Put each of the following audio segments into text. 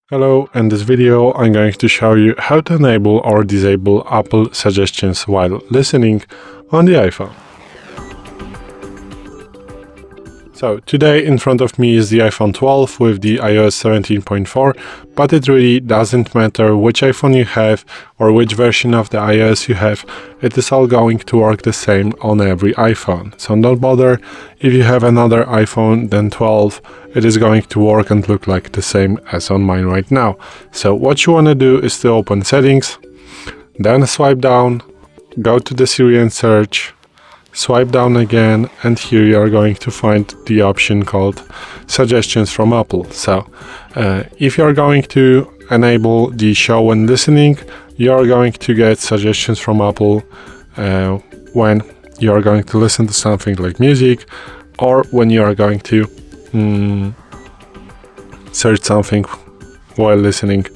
Hello, in this video I'm going to show you how to enable or disable Apple suggestions while listening on the iPhone. So today in front of me is the iPhone 12 with the iOS 17.4, but it really doesn't matter which iPhone you have or which version of the iOS you have, it is all going to work the same on every iPhone. So don't bother, if you have another iPhone than 12, it is going to work and look like the same as on mine right now. So what you want to do is to open Settings, then swipe down, go to the Siri and search, swipe down again, and here you are going to find the option called Suggestions from Apple. So if you are going to enable the show when listening, you are going to get suggestions from Apple when you are going to listen to something like music, or when you are going to search something while listening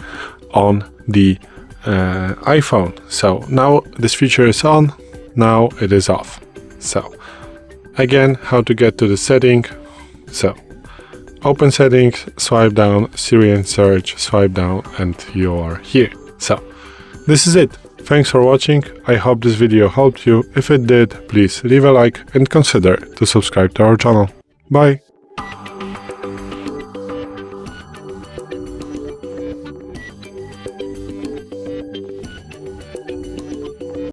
on the iPhone. So now this feature is on, now it is off. So again, how to get to the setting. So open Settings, swipe down, Siri and search, swipe down, and you are here. So this is it. Thanks for watching. I hope this video helped you. If it did, please leave a like and consider to subscribe to our channel. Bye.